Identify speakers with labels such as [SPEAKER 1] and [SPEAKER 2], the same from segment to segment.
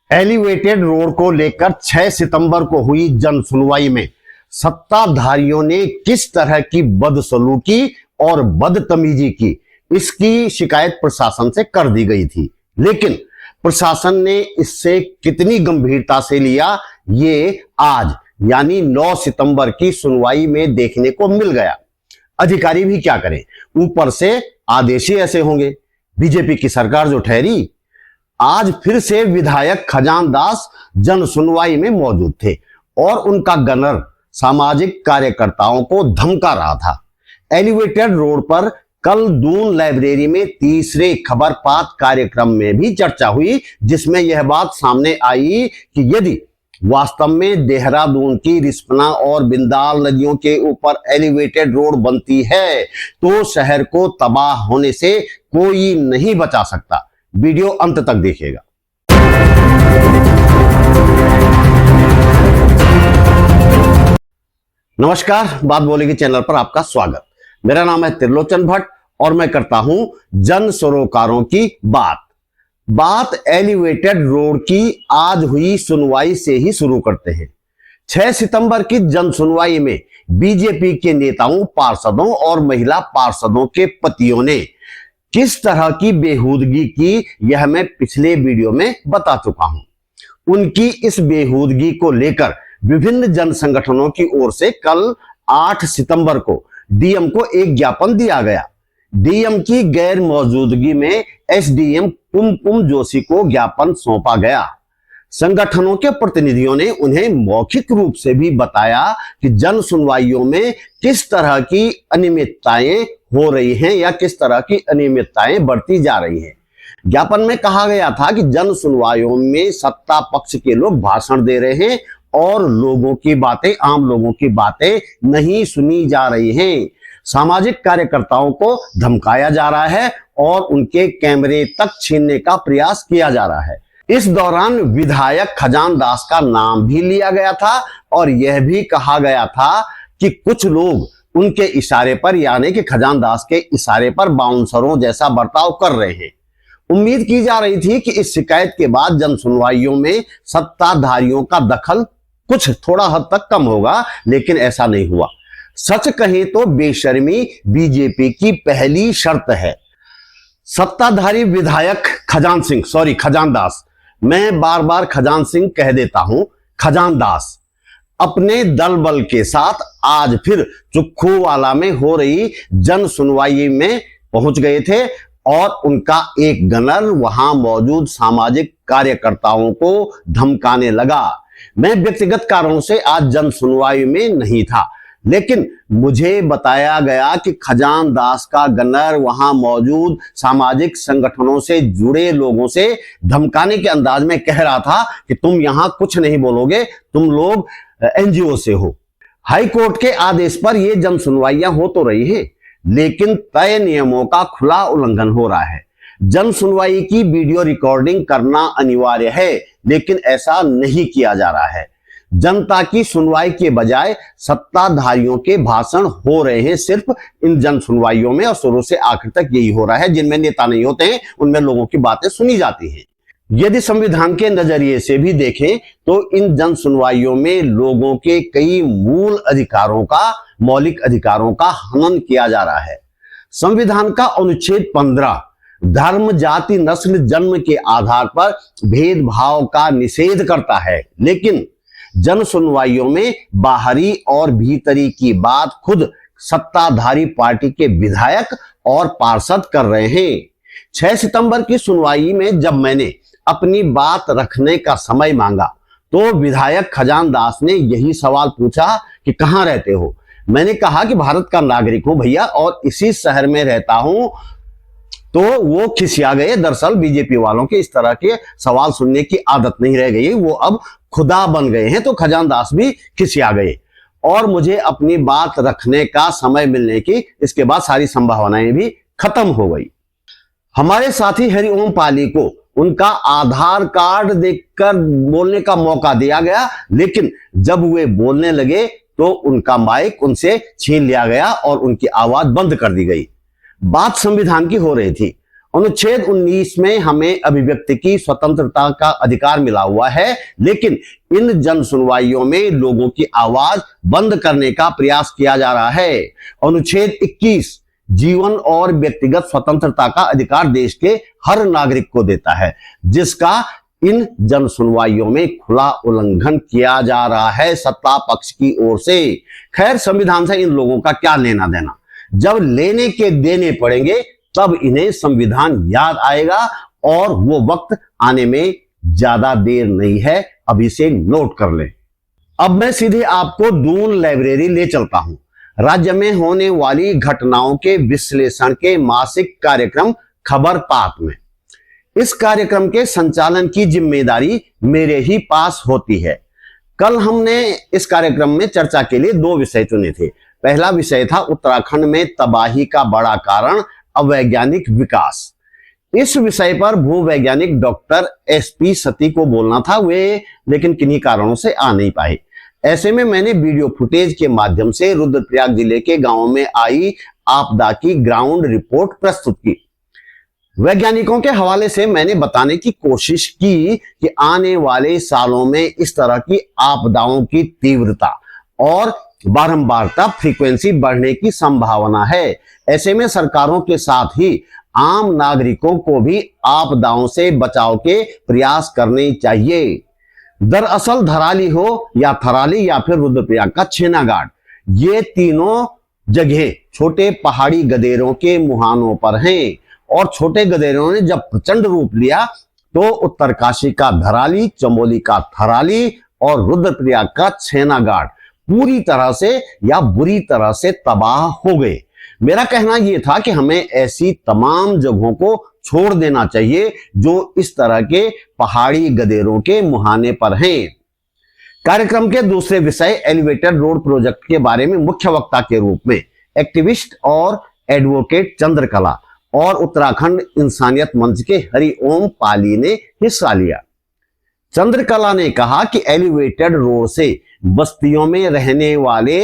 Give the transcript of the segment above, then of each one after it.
[SPEAKER 1] Elevated road को लेकर 6 सितंबर को हुई जन सुनवाई में सत्ताधारियों ने किस तरह की बदसलूकी और बदतमीजी की, इसकी शिकायत प्रशासन से कर दी गई थी। लेकिन प्रशासन ने इससे कितनी गंभीरता से लिया, ये आज यानी 9 सितंबर की सुनवाई में देखने को मिल गया। अधिकारी भी क्या करें, ऊपर से आदेश ही ऐसे होंगे। बीजेपी की सरकार जो ठहरी, आज फिर से विधायक खजान दास जन सुनवाई में मौजूद थे और उनका गनर सामाजिक कार्यकर्ताओं को धमका रहा था। एलिवेटेड रोड पर कल दून लाइब्रेरी में तीसरे खबरपात कार्यक्रम में भी चर्चा हुई, जिसमें यह बात सामने आई कि यदि वास्तव में देहरादून की रिस्पना और बिंदाल नदियों के ऊपर एलिवेटेड रोड बनती है तो शहर को तबाह होने से कोई नहीं बचा सकता। वीडियो अंत तक देखिएगा। नमस्कार, बात बोलेगी चैनल पर आपका स्वागत। मेरा नाम है त्रिलोचन भट्ट और मैं करता हूं जन सरोकारों की बात एलिवेटेड रोड की आज हुई सुनवाई से ही शुरू करते हैं। 6 सितंबर की जन सुनवाई में बीजेपी के नेताओं, पार्षदों और महिला पार्षदों के पतियों ने किस तरह की बेहूदगी की, यह मैं पिछले वीडियो में बता चुका हूं। उनकी इस बेहूदगी को लेकर विभिन्न जन संगठनों की ओर से कल 8 सितंबर को डीएम को एक ज्ञापन दिया गया। डीएम की गैर मौजूदगी में एसडीएम कुमकुम जोशी को ज्ञापन सौंपा गया। संगठनों के प्रतिनिधियों ने उन्हें मौखिक रूप से भी बताया कि जन सुनवाइयों में किस तरह की अनियमितताएं हो रही हैं या किस तरह की अनियमितताएं बढ़ती जा रही हैं। ज्ञापन में कहा गया था कि जन सुनवाइयों में सत्ता पक्ष के लोग भाषण दे रहे हैं और लोगों की बातें, आम लोगों की बातें नहीं सुनी जा रही हैं। सामाजिक कार्यकर्ताओं को धमकाया जा रहा है और उनके कैमरे तक छीनने का प्रयास किया जा रहा है। इस दौरान विधायक खजान दास का नाम भी लिया गया था और यह भी कहा गया था कि कुछ लोग उनके इशारे पर, यानी कि खजान दास के इशारे पर बाउंसरों जैसा बर्ताव कर रहे हैं। उम्मीद की जा रही थी कि इस शिकायत के बाद जन सुनवाइयों में सत्ताधारियों का दखल कुछ थोड़ा हद तक कम होगा, लेकिन ऐसा नहीं हुआ। सच कहें तो बेशर्मी बीजेपी की पहली शर्त है। सत्ताधारी विधायक खजान दास, मैं बार बार खजान सिंह कह देता हूं, खजान दास अपने दल बल के साथ आज फिर चुक्खूवाला में हो रही जन सुनवाई में पहुंच गए थे और उनका एक गनर वहां मौजूद सामाजिक कार्यकर्ताओं को धमकाने लगा। मैं व्यक्तिगत कारणों से आज जन सुनवाई में नहीं था, लेकिन मुझे बताया गया कि खजान दास का गनर वहां मौजूद सामाजिक संगठनों से जुड़े लोगों से धमकाने के अंदाज में कह रहा था कि तुम यहां कुछ नहीं बोलोगे, तुम लोग एनजीओ से हो। हाई कोर्ट के आदेश पर यह जन सुनवाइयां हो तो रही है, लेकिन तय नियमों का खुला उल्लंघन हो रहा है। जन सुनवाई की वीडियो रिकॉर्डिंग करना अनिवार्य है, लेकिन ऐसा नहीं किया जा रहा है। जनता की सुनवाई के बजाय सत्ताधारियों के भाषण हो रहे हैं सिर्फ इन जन सुनवाइयों में, और शुरू से आखिर तक यही हो रहा है। जिनमें नेता नहीं होते हैं उनमें लोगों की बातें सुनी जाती हैं। यदि संविधान के नजरिए से भी देखें तो इन जन सुनवाइयों में लोगों के कई मूल अधिकारों का, मौलिक अधिकारों का हनन किया जा रहा है। संविधान का अनुच्छेद 15 धर्म, जाति, नस्ल, जन्म के आधार पर भेदभाव का निषेध करता है, लेकिन जन सुनवाइयों में बाहरी और भीतरी की बात खुद सत्ताधारी पार्टी के विधायक और पार्षद कर रहे हैं। 6 सितंबर की सुनवाई में जब मैंने अपनी बात रखने का समय मांगा तो विधायक खजान दास ने यही सवाल पूछा कि कहां रहते हो। मैंने कहा कि भारत का नागरिक हूं भैया और इसी शहर में रहता हूं। तो वो खिसिया गए। दरअसल बीजेपी वालों के इस तरह के सवाल सुनने की आदत नहीं रह गई, वो अब खुदा बन गए हैं। तो खजान दास भी खिसिया गए और मुझे अपनी बात रखने का समय मिलने की इसके बाद सारी संभावनाएं भी खत्म हो गई। हमारे साथी हरिओम पाली को उनका आधार कार्ड देखकर बोलने का मौका दिया गया, लेकिन जब वे बोलने लगे तो उनका माइक उनसे छीन लिया गया और उनकी आवाज बंद कर दी गई। बात संविधान की हो रही थी अनुच्छेद 19 में हमें अभिव्यक्ति की स्वतंत्रता का अधिकार मिला हुआ है, लेकिन इन जन सुनवाइयों में लोगों की आवाज बंद करने का प्रयास किया जा रहा है। अनुच्छेद 21 जीवन और व्यक्तिगत स्वतंत्रता का अधिकार देश के हर नागरिक को देता है, जिसका इन जन सुनवाइयों में खुला उल्लंघन किया जा रहा है सत्ता पक्ष की ओर से। खैर, संविधान से इन लोगों का क्या लेना देना, जब लेने के देने पड़ेंगे तब इन्हें संविधान याद आएगा और वो वक्त आने में ज्यादा देर नहीं है, अभी से नोट कर लें। अब मैं सीधे आपको दून लाइब्रेरी ले चलता हूं। राज्य में होने वाली घटनाओं के विश्लेषण के मासिक कार्यक्रम खबर पात में इस कार्यक्रम के संचालन की जिम्मेदारी मेरे ही पास होती है। कल हमने इस कार्यक्रम में चर्चा के लिए 2 विषय चुने थे। पहला विषय था उत्तराखंड में तबाही का बड़ा कारण अवैज्ञानिक विकास। इस विषय पर भूवैज्ञानिक डॉक्टर SP सती को बोलना था, वे लेकिन किन्हीं कारणों से आ नहीं पाए। ऐसे में मैंने वीडियो फुटेज के माध्यम से रुद्रप्रयाग जिले के गांवों में आई आपदा की ग्राउंड रिपोर्ट प्रस्तुत की। वैज्ञानिकों के हवाले से मैंने बताने की कोशिश की कि आने वाले सालों में इस तरह की आपदाओं की तीव्रता और बारंबारता फ्रीक्वेंसी बढ़ने की संभावना है। ऐसे में सरकारों के साथ ही आम नागरिकों को भी आपदाओं से बचाव के प्रयास करने चाहिए। दरअसल धराली हो या थराली या फिर रुद्रप्रयाग का छेनागाड, ये तीनों जगह छोटे पहाड़ी गदेरों के मुहानों पर हैं और छोटे गदेरों ने जब प्रचंड रूप लिया तो उत्तरकाशी का धराली, चमोली का थराली और रुद्रप्रयाग का छेनागाड पूरी तरह से या बुरी तरह से तबाह हो गए। मेरा कहना यह था कि हमें ऐसी तमाम जगहों को छोड़ देना चाहिए जो इस तरह के पहाड़ी गदेरों के मुहाने पर हैं। कार्यक्रम के दूसरे विषय एलिवेटेड रोड प्रोजेक्ट के बारे में मुख्य वक्ता के रूप में एक्टिविस्ट और एडवोकेट चंद्रकला और उत्तराखंड इंसानियत मंच के हरिओम पाली ने हिस्सा लिया। चंद्रकला ने कहा कि एलिवेटेड रोड से बस्तियों में रहने वाले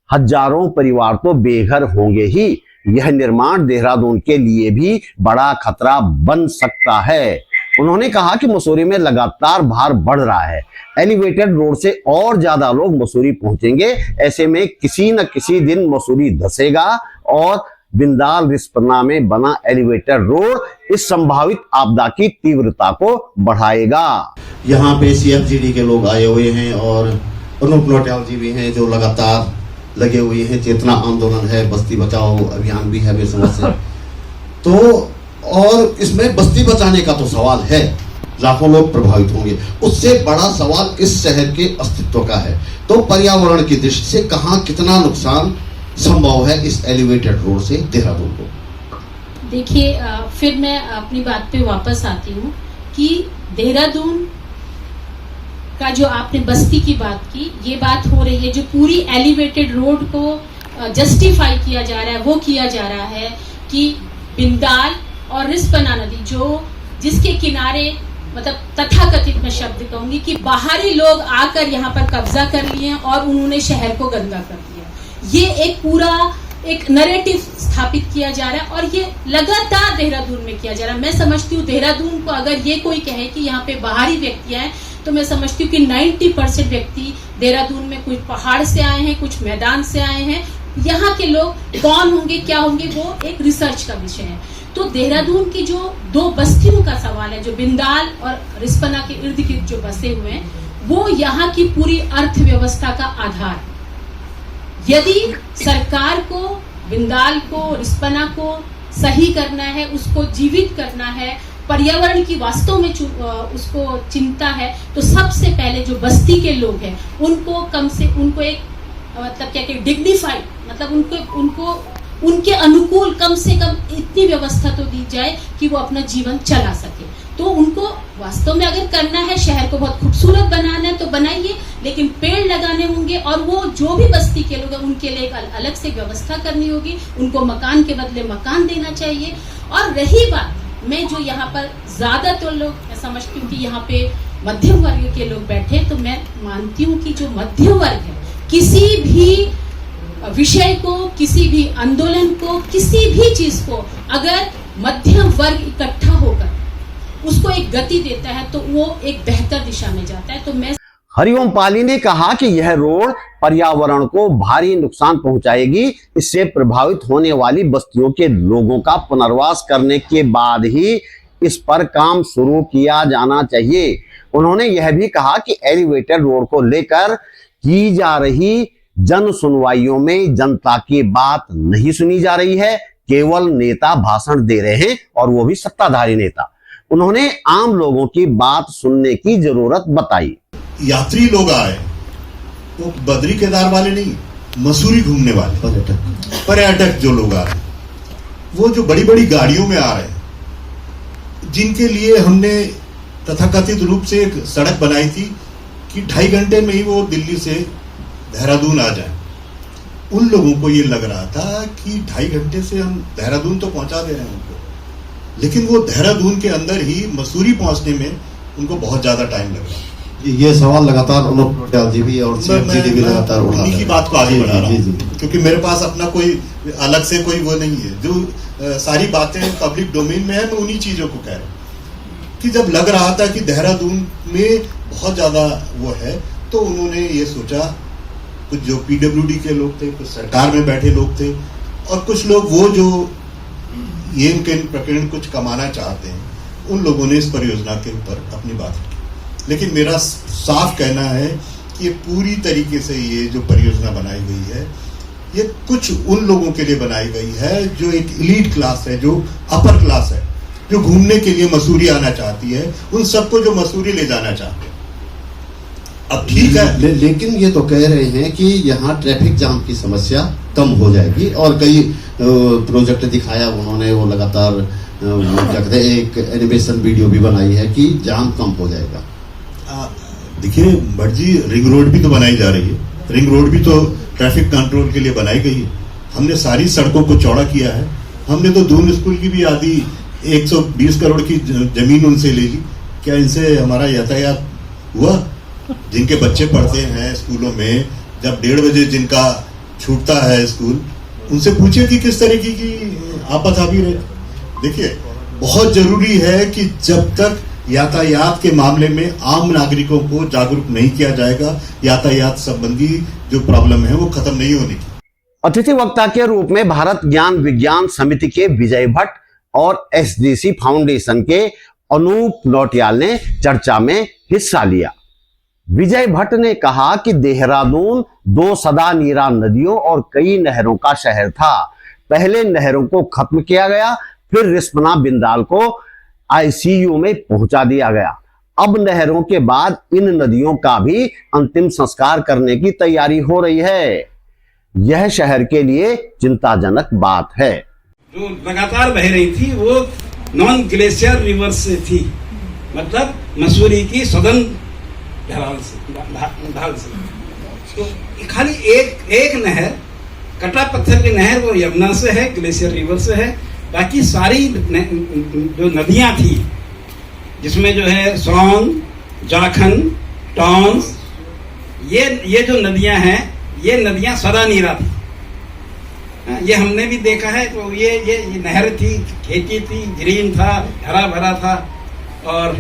[SPEAKER 1] हजारों परिवार तो बेघर होंगे ही, यह निर्माण देहरादून के लिए भी बड़ा खतरा बन सकता है। उन्होंने कहा कि मसूरी में लगातार भार बढ़ रहा है, एलिवेटेड रोड से और ज्यादा लोग मसूरी पहुंचेंगे। ऐसे में किसी न किसी दिन मसूरी धसेगा और बिंदाल रिस्पना में बना एलिवेटेड रोड इस संभावित आपदा की तीव्रता को बढ़ाएगा।
[SPEAKER 2] यहाँ पे CFGD के लोग आए हुए हैं और अनूप नौटियाल जी भी हैं जो लगातार लगे हुए हैं। चेतना आंदोलन है, बस्ती बचाओ अभियान भी है बेसमझ से। तो और इसमें बस्ती बचाने का तो सवाल है, लाखों लोग प्रभावित होंगे। उससे बड़ा सवाल इस शहर के अस्तित्व का है। तो पर्यावरण की दृष्टि से कहाँ कितना नुकसान संभव है इस एलिवेटेड रोड से देहरादून को।
[SPEAKER 3] देखिए, फिर मैं अपनी बात पे वापस आती हूँ कि देहरादून का जो आपने बस्ती की बात की, ये बात हो रही है जो पूरी एलिवेटेड रोड को जस्टिफाई किया जा रहा है, वो किया जा रहा है कि बिंदाल और रिस्पना नदी जो जिसके किनारे मतलब तथाकथित मैं शब्द कहूंगी कि बाहरी लोग आकर यहाँ पर कब्जा कर लिए और उन्होंने शहर को गंदा कर दिया। ये एक पूरा एक नैरेटिव स्थापित किया जा रहा है और ये लगातार देहरादून में किया जा रहा है। मैं समझती हूँ देहरादून को अगर ये कोई कहे कि यहाँ पे बाहरी व्यक्ति आए तो मैं समझती हूँ कि 90% व्यक्ति देहरादून में कुछ पहाड़ से आए हैं, कुछ मैदान से आए हैं। यहाँ के लोग कौन होंगे, क्या होंगे, वो एक रिसर्च का विषय है। तो देहरादून की जो 2 बस्तियों का सवाल है, जो बिंदाल और रिस्पना के इर्द गिर्द जो बसे हुए हैं, वो यहाँ की पूरी अर्थव्यवस्था का आधार है। यदि सरकार को बिंदाल को, रिस्पना को सही करना है, उसको जीवित करना है, पर्यावरण की वास्तव में उसको चिंता है, तो सबसे पहले जो बस्ती के लोग हैं उनको उनको एक मतलब क्या डिग्निफाइड मतलब उनको उनके अनुकूल कम से कम इतनी व्यवस्था तो दी जाए कि वो अपना जीवन चला सके। तो उनको वास्तव में अगर करना है, शहर को बहुत खूबसूरत बनाना है तो बनाइए, लेकिन पेड़ लगाने होंगे और वो जो भी बस्ती के लोग हैं उनके लिए एक अलग से व्यवस्था करनी होगी, उनको मकान के बदले मकान देना चाहिए। और रही बात, मैं जो यहाँ पर ज्यादातर लोग मैं समझती हूँ कि यहाँ पे मध्यम वर्ग के लोग बैठे, तो मैं मानती हूँ कि जो मध्यम वर्ग है किसी भी विषय को, किसी भी आंदोलन को, किसी भी चीज को अगर मध्यम वर्ग इकट्ठा होकर उसको एक गति देता है तो वो एक बेहतर दिशा में जाता है। तो मैं
[SPEAKER 1] हरिओम पाली ने कहा कि यह रोड पर्यावरण को भारी नुकसान पहुंचाएगी। इससे प्रभावित होने वाली बस्तियों के लोगों का पुनर्वास करने के बाद ही इस पर काम शुरू किया जाना चाहिए। उन्होंने यह भी कहा कि एलिवेटेड रोड को लेकर की जा रही जन सुनवाइयों में जनता की बात नहीं सुनी जा रही है, केवल नेता भाषण दे रहे हैं और वो भी सत्ताधारी नेता। उन्होंने आम लोगों की बात सुनने की जरूरत बताई।
[SPEAKER 4] यात्री लोग आ रहे हैं, वो बद्री केदार वाले नहीं, मसूरी घूमने वाले पर्यटक जो लोग आ रहे हैं, वो जो बड़ी बड़ी गाड़ियों में आ रहे हैं, जिनके लिए हमने तथाकथित रूप से एक सड़क बनाई थी कि 2.5 घंटे में ही वो दिल्ली से देहरादून आ जाए। उन लोगों को ये लग रहा था कि 2.5 घंटे से हम देहरादून तो पहुंचा दे रहे हैं उनको, लेकिन वो देहरादून के अंदर ही मसूरी पहुंचने में उनको बहुत ज्यादा टाइम लग रहा है।
[SPEAKER 2] ये सवाल लगातार अनुप पटेल जी भी और सीएम जी भी लगातार उठा रहे हैं।
[SPEAKER 4] की बात को आगे बढ़ा रहा हूँ क्योंकि मेरे पास अपना कोई अलग से कोई वो नहीं है। जो सारी बातें पब्लिक डोमेन में है, मैं उन्हीं चीजों को कह रहा हूँ कि जब लग रहा था कि देहरादून में बहुत ज्यादा वो है, तो उन्होंने ये सोचा, कुछ जो पीडब्ल्यूडी के लोग थे, कुछ सरकार में बैठे लोग थे और कुछ लोग वो जो ये प्रकरण कुछ कमाना चाहते हैं, उन लोगों ने इस परियोजना के ऊपर अपनी बात रखी। लेकिन मेरा साफ कहना है कि ये पूरी तरीके से ये जो परियोजना बनाई गई है, ये कुछ उन लोगों के लिए बनाई गई है जो एक एलीट क्लास है, जो अपर क्लास है, जो घूमने के लिए मसूरी आना चाहती है, उन सबको जो मसूरी ले जाना चाहते हैं। अब ठीक है,
[SPEAKER 2] लेकिन ये तो कह रहे हैं कि यहाँ ट्रैफिक जाम की समस्या कम हो जाएगी और कई प्रोजेक्ट दिखाया उन्होंने, वो लगातार क्या कहते हैं, एक एनिमेशन वीडियो भी बनाई है कि जाम कम हो जाएगा।
[SPEAKER 4] देखिए भट्ट जी, रिंग रोड भी तो बनाई जा रही है। रिंग रोड भी तो ट्रैफिक कंट्रोल के लिए बनाई गई है। हमने सारी सड़कों को चौड़ा किया है। हमने तो दून स्कूल की भी आधी 120 करोड़ की जमीन उनसे ले ली। क्या इनसे हमारा यातायात हुआ? जिनके बच्चे पढ़ते हैं स्कूलों में, जब 1:30 बजे जिनका छूटता है स्कूल, उनसे पूछिए कि किस तरीके की आपत आ भी रही। देखिए, बहुत जरूरी है कि जब तक यातायात के मामले में आम नागरिकों को जागरूक नहीं किया जाएगा, यातायात संबंधी जो प्रॉब्लम है वो खत्म नहीं होने की।
[SPEAKER 1] अतिथि वक्ता के रूप में भारत ज्ञान विज्ञान समिति के विजय भट्ट और एसडीसी फाउंडेशन के अनूप नौटियाल ने चर्चा में हिस्सा लिया। विजय भट्ट ने कहा कि देहरादून 2 सदा नीरा नदियों और कई नहरों का शहर था। पहले नहरों को खत्म किया गया, फिर रिस्पना बिंदाल को आईसीयू में पहुंचा दिया गया। अब नहरों के बाद इन नदियों का भी अंतिम संस्कार करने की तैयारी हो रही है। यह शहर के लिए चिंताजनक बात है।
[SPEAKER 5] जो लगातार बह रही थी वो नॉन ग्लेशियर रिवर से थी, मतलब मसूरी की सदन ढाल से। तो खाली एक नहर, कटा पत्थर की नहर, वो यमुना से है, ग्लेशियर रिवर से है। बाकी सारी जो नदियां थी, जिसमें जो है सोन, जाखन, टॉन्स, ये जो नदियां हैं, ये नदियां सदा नीरा थी। ये हमने भी देखा है। तो ये नहर थी, खेती थी, ग्रीन था, हरा भरा था और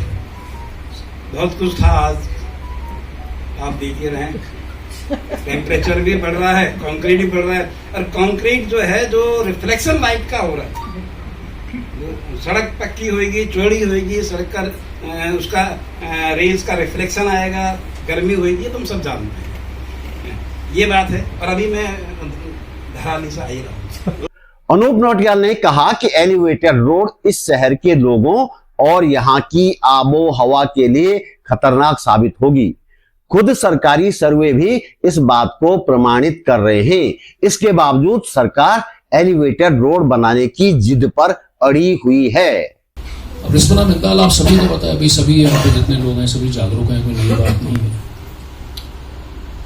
[SPEAKER 5] बहुत कुछ था। आज आप देख ही रहे हैं, टेम्परेचर भी बढ़ रहा है, कंक्रीट भी बढ़ रहा है। और कंक्रीट जो है, जो रिफ्लेक्शन लाइट का हो रहा है, सड़क पक्की होगी, चौड़ी होगी, सड़क का उसका रेज का रिफ्लेक्शन आएगा, गर्मी होगी, तो हम सब जानते हैं। ये बात है। और अभी मैं धराली से आई रहा हूँ।
[SPEAKER 1] अनूप नौटियाल ने कहा कि एलिवेटेड रोड इस शहर के लोगों और यहाँ की आबो हवा के लिए खतरनाक साबित होगी। खुद सरकारी सर्वे भी इस बात को प्रमाणित कर रहे हैं। इसके बावजूद सरकार एलिवेटेड रोड बनाने की जिद पर अड़ी हुई है।
[SPEAKER 6] अब रिस्पना बिंदाल आप सभी को पता है, भाई सभी यहाँ पे जितने लोग हैं सभी जागरूक हैं, कोई नई बात नहीं है।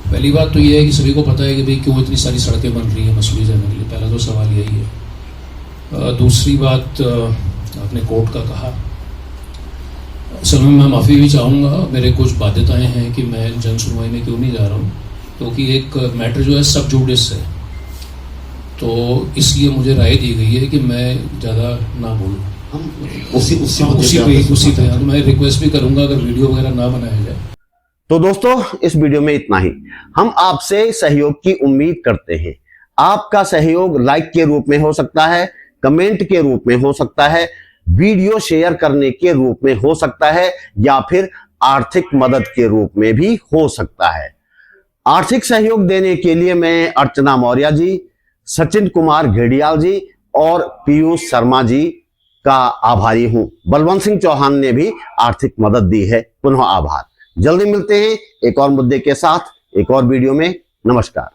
[SPEAKER 6] पहली बात तो ये है कि सभी को पता है कि भाई क्यों इतनी सारी सड़कें बन रही है मसूरी जाने के लिए। पहला तो सवाल यही है। दूसरी बात, आपने कोर्ट का कहा, असल में मैं माफ़ी भी चाहूँगा, मेरे कुछ बाध्यताएं हैं कि मैं जन सुनवाई में क्यों नहीं जा रहा हूँ, क्योंकि एक मैटर जो है सब जुडिस है। तो इसलिए मुझे राय दी गई है कि मैं ज़्यादा ना बोलूँ।
[SPEAKER 2] हम उसी उसी
[SPEAKER 6] हाँ,
[SPEAKER 2] मुद्दे
[SPEAKER 6] उसी
[SPEAKER 2] पे
[SPEAKER 6] पे हाँ, मैं रिक्वेस्ट भी करूंगा अगर वीडियो वगैरह ना बनाया जाए।
[SPEAKER 1] तो दोस्तों इस वीडियो में इतना ही। हम आपसे सहयोग की उम्मीद करते हैं। आपका सहयोग लाइक के रूप में हो सकता है, कमेंट के रूप में हो सकता है, वीडियो शेयर करने के रूप में हो सकता है, या फिर आर्थिक मदद के रूप में भी हो सकता है। आर्थिक सहयोग देने के लिए मैं अर्चना मौर्य जी, सचिन कुमार घेड़ियाल जी और पीयूष शर्मा जी का आभारी हूं। बलवंत सिंह चौहान ने भी आर्थिक मदद दी है, पुनः आभार। जल्दी मिलते हैं एक और मुद्दे के साथ, एक और वीडियो में। नमस्कार।